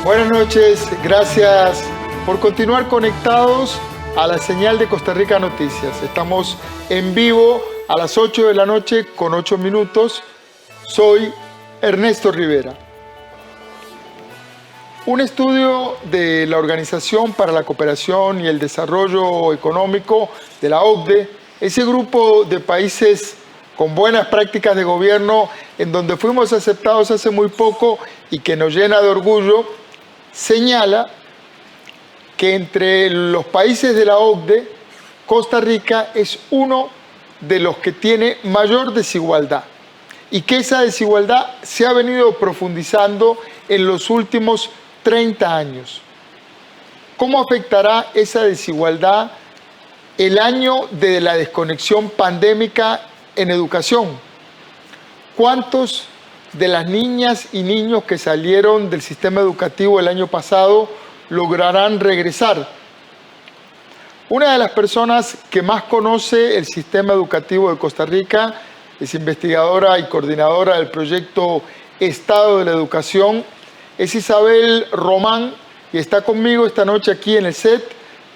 Buenas noches, gracias por continuar conectados a la señal de Costa Rica Noticias. Estamos en vivo a las 8 de la noche con 8 minutos. Soy Ernesto Rivera. Un estudio de la Organización para la Cooperación y el Desarrollo Económico de la OCDE, ese grupo de países con buenas prácticas de gobierno en donde fuimos aceptados hace muy poco y que nos llena de orgullo, señala que entre los países de la OCDE, Costa Rica es uno de los que tiene mayor desigualdad y que esa desigualdad se ha venido profundizando en los últimos 30 años. ¿Cómo afectará esa desigualdad el año de la desconexión pandémica en educación? ¿Cuántos de las niñas y niños que salieron del sistema educativo el año pasado lograrán regresar? Una de las personas que más conoce el sistema educativo de Costa Rica es investigadora y coordinadora del proyecto Estado de la Educación, es Isabel Román, y está conmigo esta noche aquí en el set.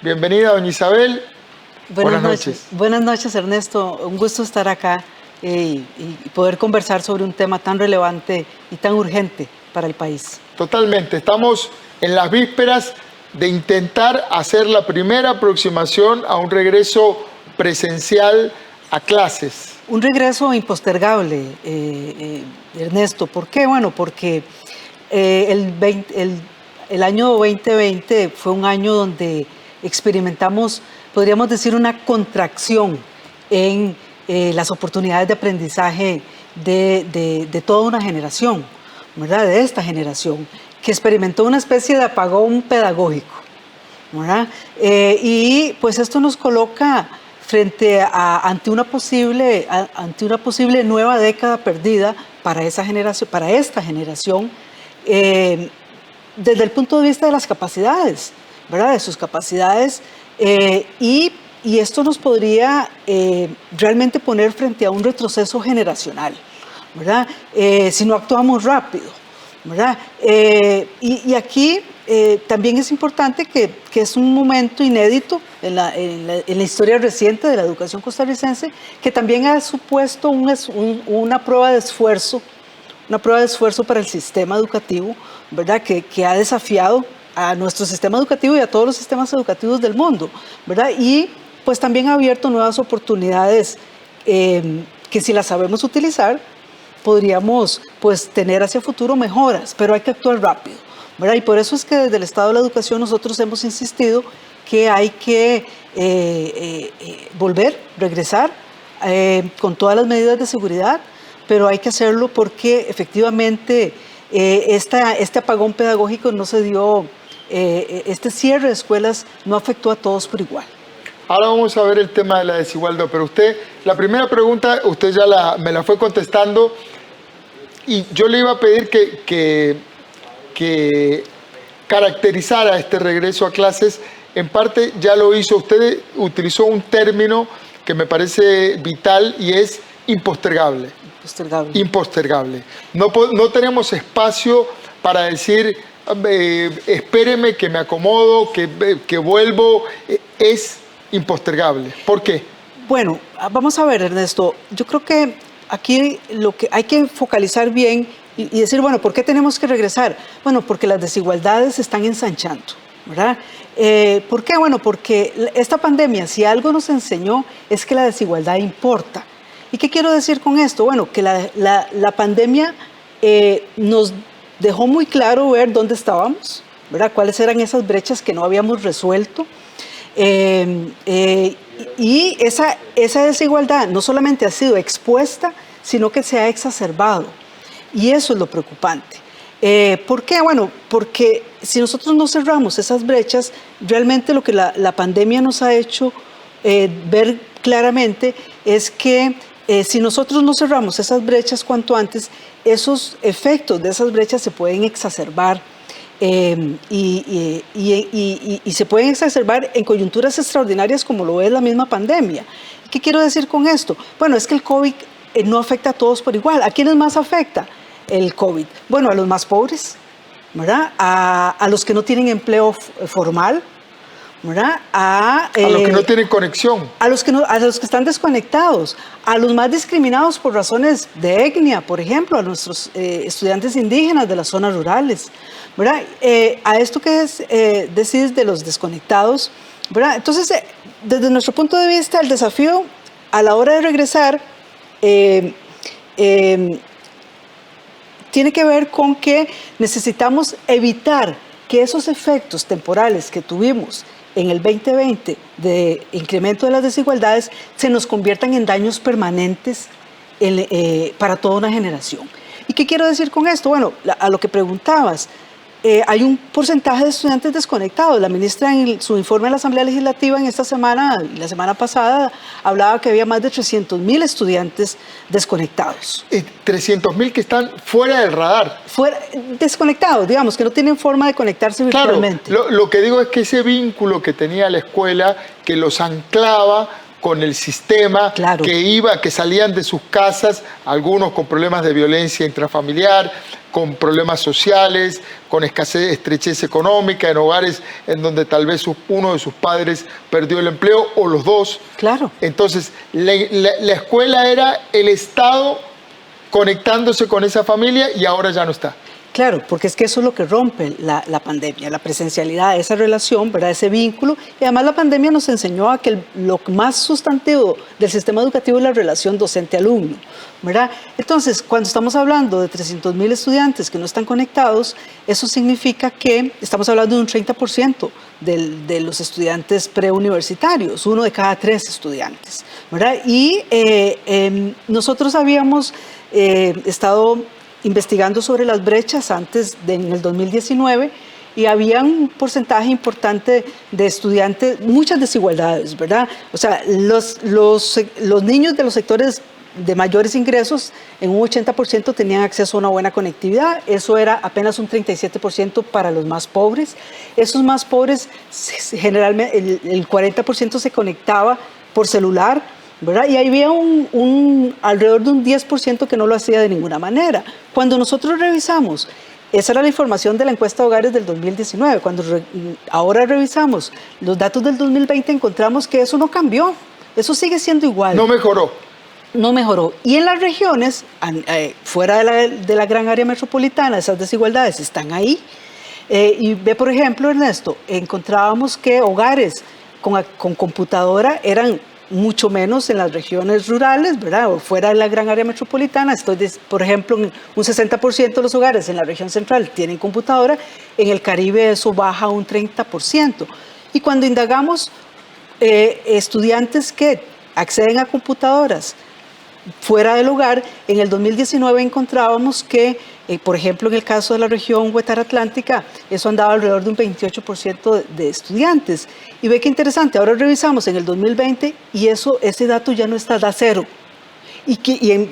Bienvenida, doña Isabel. Buenas noches. Buenas noches, Ernesto. Un gusto estar acá y poder conversar sobre un tema tan relevante y tan urgente para el país. Totalmente. Estamos en las vísperas de intentar hacer la primera aproximación a un regreso presencial a clases. Un regreso impostergable, Ernesto. ¿Por qué? Bueno, porque el año 2020 fue un año donde experimentamos, podríamos decir, una contracción en las oportunidades de aprendizaje de toda una generación, ¿verdad? De esta generación, que experimentó una especie de apagón pedagógico, ¿verdad? Y pues esto nos coloca ante una posible nueva década perdida para esta generación, desde el punto de vista de las capacidades, ¿verdad? De sus capacidades, y esto nos podría realmente poner frente a un retroceso generacional, ¿verdad? Si no actuamos rápido, ¿verdad? Y aquí también es importante que es un momento inédito en la historia reciente de la educación costarricense, que también ha supuesto una prueba de esfuerzo para el sistema educativo, ¿verdad? Que ha desafiado a nuestro sistema educativo y a todos los sistemas educativos del mundo, ¿verdad? Y pues también ha abierto nuevas oportunidades que, si las sabemos utilizar, podríamos pues tener hacia futuro mejoras, pero hay que actuar rápido, ¿verdad? Y por eso es que desde el Estado de la Educación nosotros hemos insistido que hay que regresar con todas las medidas de seguridad, pero hay que hacerlo porque efectivamente este apagón pedagógico no se dio, este cierre de escuelas no afectó a todos por igual. Ahora vamos a ver el tema de la desigualdad, pero usted, la primera pregunta, usted ya me la fue contestando, y yo le iba a pedir que caracterizara este regreso a clases. En parte ya lo hizo, usted utilizó un término que me parece vital y es impostergable. Impostergable. No tenemos espacio para decir, espéreme que me acomodo, que vuelvo. Es impostergable. ¿Por qué? Bueno, vamos a ver, Ernesto. Yo creo que aquí lo que hay que focalizar bien y decir, bueno, ¿por qué tenemos que regresar? Bueno, porque las desigualdades se están ensanchando, ¿verdad? ¿Por qué? Bueno, porque esta pandemia, si algo nos enseñó, es que la desigualdad importa. ¿Y qué quiero decir con esto? Bueno, que la pandemia nos dejó muy claro ver dónde estábamos, ¿verdad? Cuáles eran esas brechas que no habíamos resuelto. Y esa desigualdad no solamente ha sido expuesta, sino que se ha exacerbado. Y eso es lo preocupante. ¿Por qué? Bueno, porque si nosotros no cerramos esas brechas, realmente lo que la pandemia nos ha hecho ver claramente es que si nosotros no cerramos esas brechas cuanto antes, esos efectos de esas brechas se pueden exacerbar y se pueden exacerbar en coyunturas extraordinarias como lo es la misma pandemia. ¿Qué quiero decir con esto? Bueno, es que el COVID no afecta a todos por igual. ¿A quiénes más afecta el COVID? Bueno, a los más pobres, ¿verdad? A los que no tienen empleo formal, ¿verdad? A los que no tienen conexión. A los que están desconectados, a los más discriminados por razones de etnia, por ejemplo, a nuestros estudiantes indígenas de las zonas rurales, ¿verdad? A esto que decís de los desconectados, ¿verdad? Entonces, desde nuestro punto de vista, el desafío a la hora de regresar tiene que ver con que necesitamos evitar que esos efectos temporales que tuvimos en el 2020 de incremento de las desigualdades se nos conviertan en daños permanentes para toda una generación. ¿Y qué quiero decir con esto? Bueno, a lo que preguntabas, hay un porcentaje de estudiantes desconectados. La ministra en su informe a la Asamblea Legislativa en esta semana y la semana pasada hablaba que había más de 300.000 estudiantes desconectados. 300.000 que están fuera del radar. Desconectados, digamos, que no tienen forma de conectarse virtualmente. Claro, lo que digo es que ese vínculo que tenía la escuela, que los anclaba con el sistema, claro, que salían de sus casas, algunos con problemas de violencia intrafamiliar, con problemas sociales, con estrechez económica, en hogares en donde tal vez uno de sus padres perdió el empleo o los dos. Claro. Entonces, la escuela era el Estado conectándose con esa familia y ahora ya no está. Claro, porque es que eso es lo que rompe la pandemia, la presencialidad, esa relación, ¿verdad? Ese vínculo. Y además la pandemia nos enseñó a que lo más sustantivo del sistema educativo es la relación docente-alumno, ¿verdad? Entonces, cuando estamos hablando de 300.000 estudiantes que no están conectados, eso significa que estamos hablando de un 30% de los estudiantes preuniversitarios, 1 de cada 3 estudiantes, ¿verdad? Y nosotros habíamos estado investigando sobre las brechas en el 2019 y había un porcentaje importante de estudiantes, muchas desigualdades, ¿verdad? O sea, los niños de los sectores de mayores ingresos en un 80% tenían acceso a una buena conectividad, eso era apenas un 37% para los más pobres. Esos más pobres, generalmente el 40% se conectaba por celular, ¿verdad? Y había alrededor de un 10% que no lo hacía de ninguna manera. Cuando nosotros revisamos, esa era la información de la encuesta de hogares del 2019, cuando ahora revisamos los datos del 2020 encontramos que eso no cambió, eso sigue siendo igual. No mejoró. No mejoró. Y en las regiones, fuera de la gran área metropolitana, esas desigualdades están ahí. Y ve, por ejemplo, Ernesto, encontrábamos que hogares con computadora eran mucho menos en las regiones rurales, ¿verdad? O fuera de la gran área metropolitana. Por ejemplo, un 60% de los hogares en la región central tienen computadora, en el Caribe eso baja a un 30%. Y cuando indagamos estudiantes que acceden a computadoras fuera del hogar, en el 2019 encontrábamos que, por ejemplo, en el caso de la región Huetar Atlántica, eso andaba alrededor de un 28% de estudiantes. Y ve qué interesante, ahora revisamos en el 2020 y ese dato ya no está, da cero. Y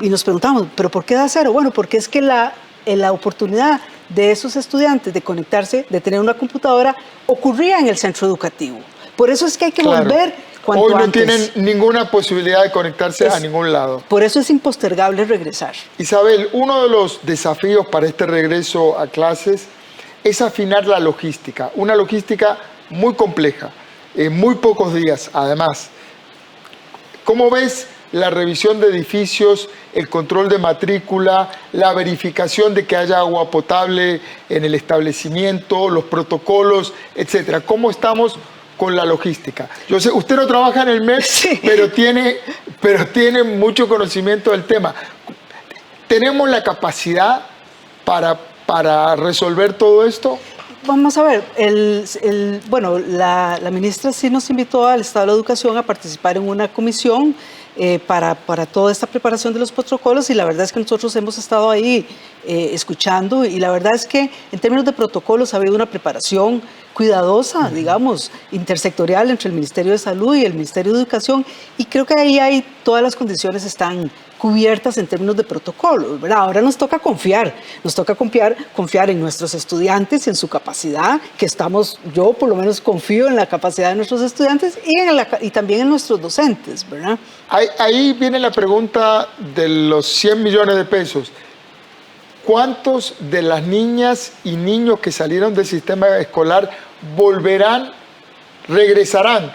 nos preguntamos, ¿pero por qué da cero? Bueno, porque es que la oportunidad de esos estudiantes de conectarse, de tener una computadora, ocurría en el centro educativo. Por eso es que hay que volver cuanto Hoy no antes. Tienen ninguna posibilidad de conectarse a ningún lado. Por eso es impostergable regresar. Isabel, uno de los desafíos para este regreso a clases es afinar la logística. Una logística muy compleja, en muy pocos días además. ¿Cómo ves la revisión de edificios, el control de matrícula, la verificación de que haya agua potable en el establecimiento, los protocolos, etcétera? ¿Cómo estamos con la logística? Yo sé, usted no trabaja en el MEP, sí, pero tiene mucho conocimiento del tema. ¿Tenemos la capacidad para resolver todo esto? Vamos a ver, bueno, la ministra sí nos invitó al Estado de la Educación a participar en una comisión para toda esta preparación de los protocolos, y la verdad es que nosotros hemos estado ahí escuchando, y la verdad es que en términos de protocolos ha habido una preparación cuidadosa, digamos, intersectorial entre el Ministerio de Salud y el Ministerio de Educación, y creo que ahí todas las condiciones están cubiertas en términos de protocolos, ¿verdad? Ahora nos toca confiar en nuestros estudiantes y en su capacidad, yo por lo menos confío en la capacidad de nuestros estudiantes y también en nuestros docentes, ¿verdad? Ahí viene la pregunta de los 100 millones de pesos. ¿cuántos de las niñas y niños que salieron del sistema escolar volverán, regresarán?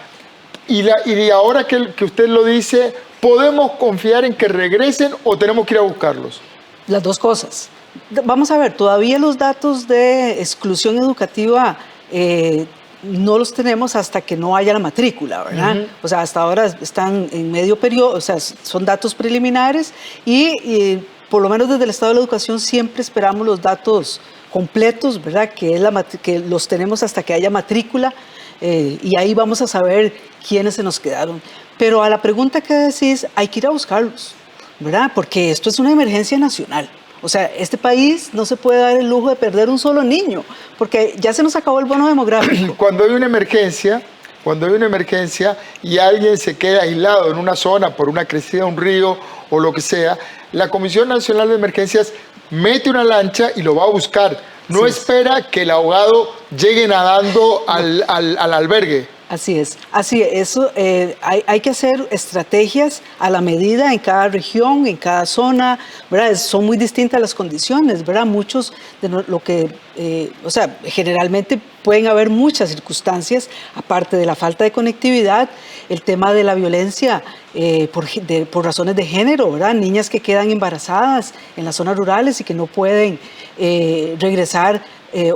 Y ahora que usted lo dice, ¿podemos confiar en que regresen o tenemos que ir a buscarlos? Las dos cosas. Vamos a ver, todavía los datos de exclusión educativa no los tenemos hasta que no haya la matrícula, ¿verdad? O sea, hasta ahora están en medio periodo, o sea, son datos preliminares y por lo menos desde el Estado de la Educación siempre esperamos los datos completos, ¿verdad? Que los tenemos hasta que haya matrícula y ahí vamos a saber quiénes se nos quedaron. Pero a la pregunta que decís, hay que ir a buscarlos, ¿verdad? Porque esto es una emergencia nacional. O sea, este país no se puede dar el lujo de perder un solo niño, porque ya se nos acabó el bono demográfico. Cuando hay una emergencia y alguien se queda aislado en una zona por una crecida de un río o lo que sea, la Comisión Nacional de Emergencias mete una lancha y lo va a buscar. No espera que el ahogado llegue nadando al albergue. Así es. Eso, hay que hacer estrategias a la medida en cada región, en cada zona, ¿verdad? Son muy distintas las condiciones, ¿verdad? Muchos de lo que, o sea, generalmente pueden haber muchas circunstancias, aparte de la falta de conectividad, el tema de la violencia por razones de género, ¿verdad? Niñas que quedan embarazadas en las zonas rurales y que no pueden regresar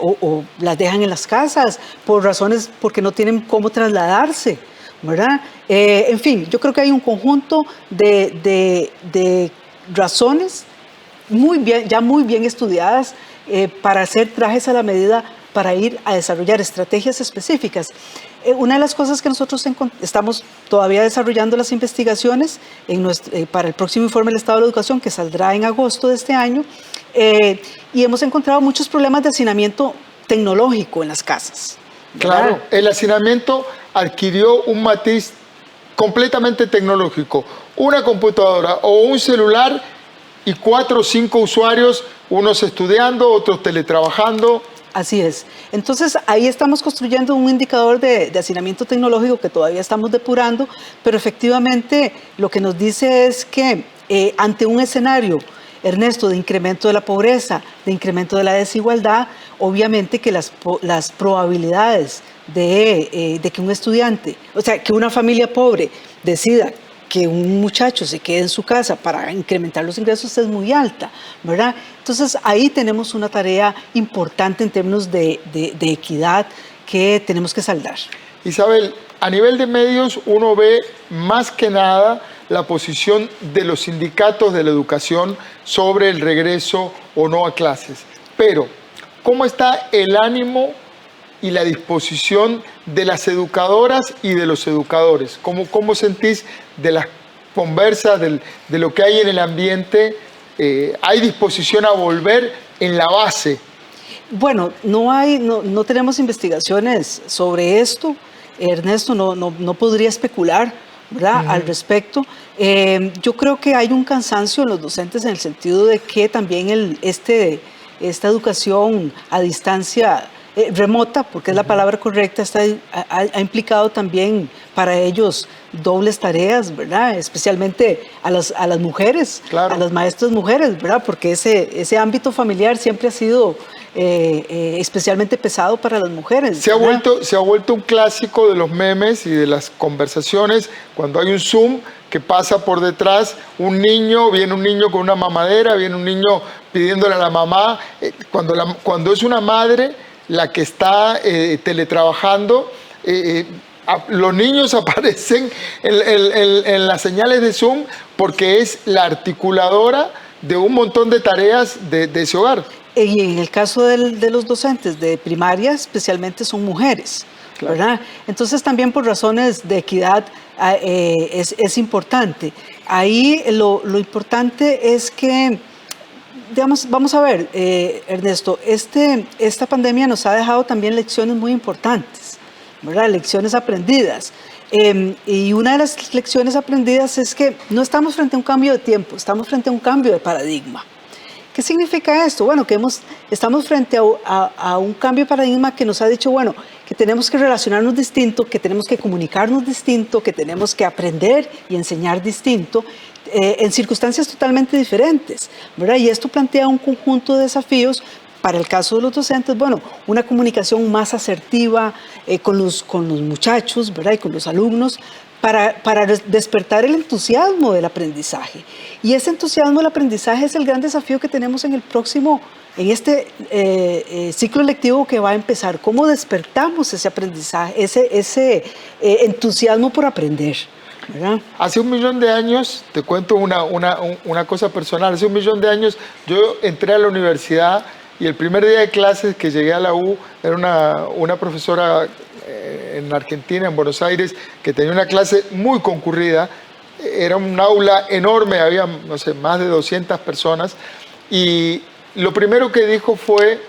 o las dejan en las casas por razones porque no tienen cómo trasladarse, ¿verdad? En fin, yo creo que hay un conjunto de razones muy bien estudiadas para hacer trajes a la medida, para ir a desarrollar estrategias específicas. Una de las cosas que nosotros estamos todavía desarrollando las investigaciones para el próximo informe del Estado de la Educación, que saldrá en agosto de este año, y hemos encontrado muchos problemas de hacinamiento tecnológico en las casas, ¿verdad? Claro, el hacinamiento adquirió un matiz completamente tecnológico. Una computadora o un celular y 4 o 5 usuarios, unos estudiando, otros teletrabajando. Así es. Entonces, ahí estamos construyendo un indicador de hacinamiento tecnológico que todavía estamos depurando, pero efectivamente lo que nos dice es que ante un escenario, Ernesto, de incremento de la pobreza, de incremento de la desigualdad, obviamente que las probabilidades de que un estudiante, o sea, que una familia pobre decida que un muchacho se quede en su casa para incrementar los ingresos es muy alta, ¿verdad? Entonces, ahí tenemos una tarea importante en términos de equidad que tenemos que saldar. Isabel, a nivel de medios uno ve más que nada la posición de los sindicatos de la educación sobre el regreso o no a clases. Pero, ¿cómo está el ánimo y la disposición de las educadoras y de los educadores? ¿Cómo sentís de las conversas, de lo que hay en el ambiente? ¿Hay disposición a volver en la base? Bueno, no tenemos investigaciones sobre esto. Ernesto, no podría especular, ¿verdad? Al respecto. Yo creo que hay un cansancio en los docentes en el sentido de que también esta educación a distancia remota, porque es la palabra correcta, ha implicado también para ellos dobles tareas, ¿verdad? Especialmente a las mujeres, claro, a las maestras mujeres, ¿verdad? Porque ese ámbito familiar siempre ha sido especialmente pesado para las mujeres. Se ha vuelto un clásico de los memes y de las conversaciones cuando hay un Zoom que pasa por detrás viene un niño con una mamadera, viene un niño pidiéndole a la mamá, cuando es una madre la que está teletrabajando, los niños aparecen en las señales de Zoom porque es la articuladora de un montón de tareas de ese hogar. Y en el caso de los docentes de primaria, especialmente son mujeres, claro, ¿verdad? Entonces también por razones de equidad es importante. Ahí lo importante es que, digamos, vamos a ver, Ernesto, esta pandemia nos ha dejado también lecciones muy importantes, ¿verdad? Lecciones aprendidas. Y una de las lecciones aprendidas es que no estamos frente a un cambio de tiempo, estamos frente a un cambio de paradigma. ¿Qué significa esto? Bueno, que estamos frente a un cambio de paradigma que nos ha dicho, bueno, que tenemos que relacionarnos distinto, que tenemos que comunicarnos distinto, que tenemos que aprender y enseñar distinto. en circunstancias totalmente diferentes, ¿verdad? Y esto plantea un conjunto de desafíos para el caso de los docentes, bueno, una comunicación más asertiva con los muchachos, ¿verdad? Y con los alumnos, para despertar el entusiasmo del aprendizaje. Y ese entusiasmo del aprendizaje es el gran desafío que tenemos en este ciclo lectivo que va a empezar. ¿Cómo despertamos ese aprendizaje, ese entusiasmo por aprender? ¿Verdad? Hace 1.000.000 de años, te cuento una cosa personal, hace 1.000.000 de años yo entré a la universidad y el primer día de clases que llegué a la U era una profesora en Argentina, en Buenos Aires, que tenía una clase muy concurrida, era un aula enorme, había, no sé, más de 200 personas, y lo primero que dijo fue: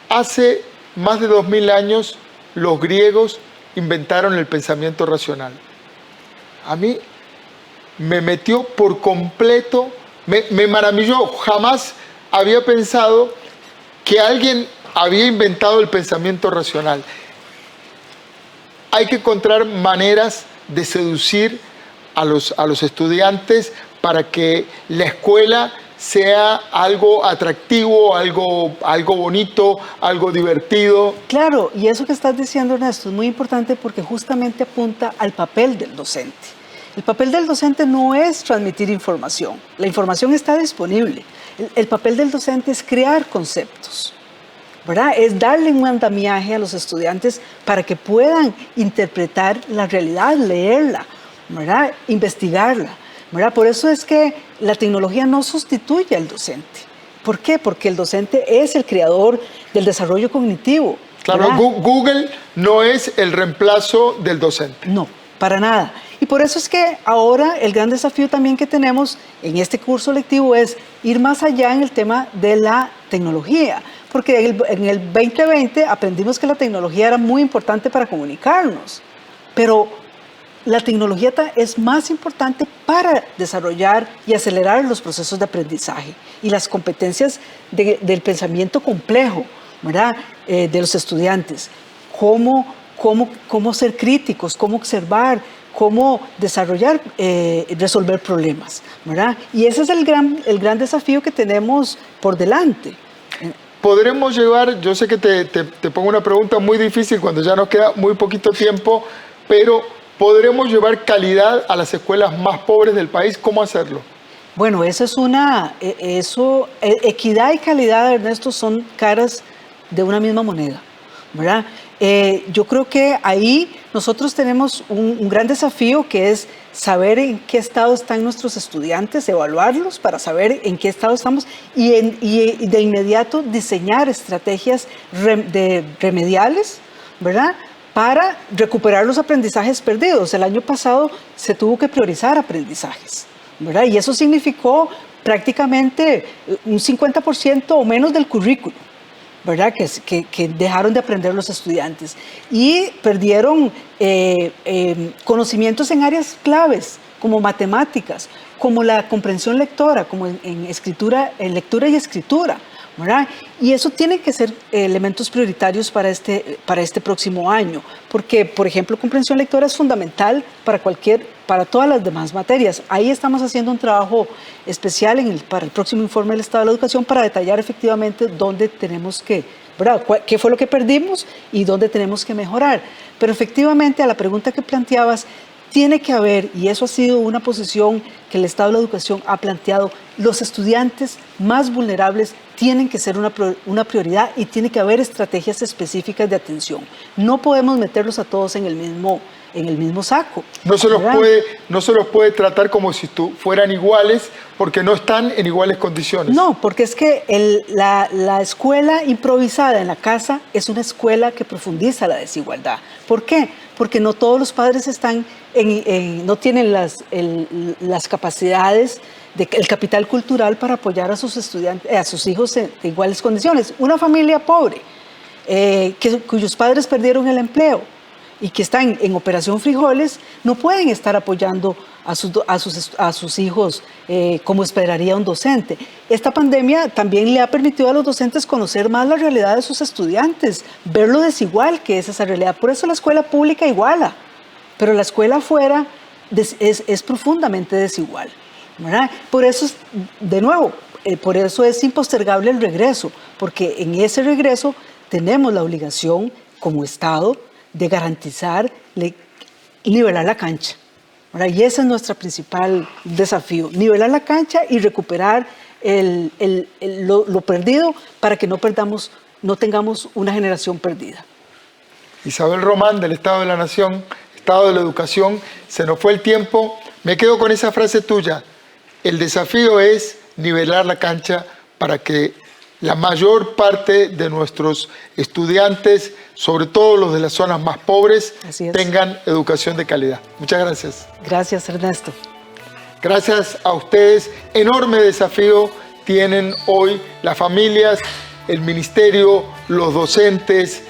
hace más de 2.000 años los griegos inventaron el pensamiento racional. A mí me metió por completo, me maravilló, jamás había pensado que alguien había inventado el pensamiento racional. Hay que encontrar maneras de seducir a los estudiantes para que la escuela sea algo atractivo, algo bonito, algo divertido. Claro, y eso que estás diciendo, Ernesto, es muy importante porque justamente apunta al papel del docente. El papel del docente no es transmitir información, la información está disponible. El papel del docente es crear conceptos, ¿verdad? Es darle un andamiaje a los estudiantes para que puedan interpretar la realidad, leerla, ¿verdad? Investigarla, ¿verdad? Por eso es que la tecnología no sustituye al docente. ¿Por qué? Porque el docente es el creador del desarrollo cognitivo. Claro, ¿verdad? Google no es el reemplazo del docente. No, para nada. Y por eso es que ahora el gran desafío también que tenemos en este curso lectivo es ir más allá en el tema de la tecnología. Porque en el 2020 aprendimos que la tecnología era muy importante para comunicarnos, pero la tecnología es más importante para desarrollar y acelerar los procesos de aprendizaje y las competencias del pensamiento complejo, ¿verdad? De los estudiantes. Cómo ser críticos, cómo observar, cómo desarrollar, resolver problemas, ¿verdad? Y ese es el gran desafío que tenemos por delante. Podremos llevar, yo sé que te pongo una pregunta muy difícil cuando ya nos queda muy poquito tiempo, pero ¿podremos llevar calidad a las escuelas más pobres del país? ¿Cómo hacerlo? Bueno, equidad y calidad, Ernesto, son caras de una misma moneda, ¿verdad? Yo creo que ahí nosotros tenemos un gran desafío que es saber en qué estado están nuestros estudiantes, evaluarlos para saber en qué estado estamos y de inmediato diseñar estrategias remediales, ¿verdad? Para recuperar los aprendizajes perdidos. El año pasado se tuvo que priorizar aprendizajes, ¿verdad? Y eso significó prácticamente un 50% o menos del currículo, ¿verdad? Que dejaron de aprender los estudiantes y perdieron conocimientos en áreas claves como matemáticas, como la comprensión lectora, como en lectura y escritura, ¿verdad? Y eso tiene que ser elementos prioritarios para este próximo año, porque, por ejemplo, comprensión lectora es fundamental para todas las demás materias. Ahí estamos haciendo un trabajo especial para el próximo informe del Estado de la Educación para detallar efectivamente dónde tenemos que, ¿verdad? ¿Qué fue lo que perdimos y dónde tenemos que mejorar? Pero efectivamente, a la pregunta que planteabas, tiene que haber, y eso ha sido una posición que el Estado de la Educación ha planteado, los estudiantes más vulnerables tienen que ser una prioridad y tiene que haber estrategias específicas de atención. No podemos meterlos a todos en el mismo saco. No se los puede tratar como si fueran iguales porque no están en iguales condiciones. No, porque es que la escuela improvisada en la casa es una escuela que profundiza la desigualdad. ¿Por qué? Porque no todos los padres no tienen las capacidades, el capital cultural para apoyar a sus estudiantes, a sus hijos en iguales condiciones. Una familia pobre cuyos padres perdieron el empleo y que están en Operación Frijoles, no pueden estar apoyando a sus hijos como esperaría un docente. Esta pandemia también le ha permitido a los docentes conocer más la realidad de sus estudiantes, ver lo desigual que es esa realidad. Por eso la escuela pública iguala, pero la escuela afuera es profundamente desigual, ¿verdad? Por eso, de nuevo, por eso es impostergable el regreso, porque en ese regreso tenemos la obligación como Estado de garantizar, nivelar la cancha, ¿verdad? Y ese es nuestro principal desafío, nivelar la cancha y recuperar lo perdido para que no tengamos una generación perdida. Isabel Román, del Estado de la Nación, Estado de la Educación, se nos fue el tiempo. Me quedo con esa frase tuya. El desafío es nivelar la cancha para que la mayor parte de nuestros estudiantes, sobre todo los de las zonas más pobres, tengan educación de calidad. Muchas gracias. Gracias, Ernesto. Gracias a ustedes. Enorme desafío tienen hoy las familias, el ministerio, los docentes,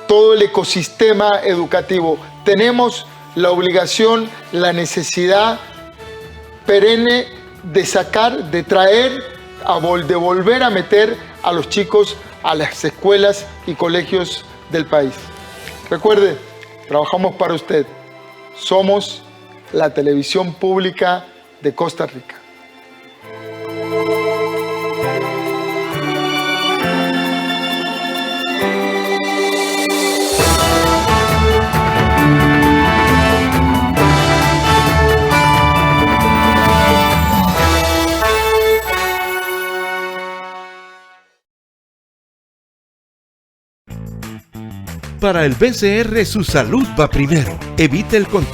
todo el ecosistema educativo. Tenemos la obligación, la necesidad perenne de sacar, de traer, de volver a meter a los chicos a las escuelas y colegios del país. Recuerde, trabajamos para usted. Somos la televisión pública de Costa Rica. Para el BCR, su salud va primero. Evite el contagio.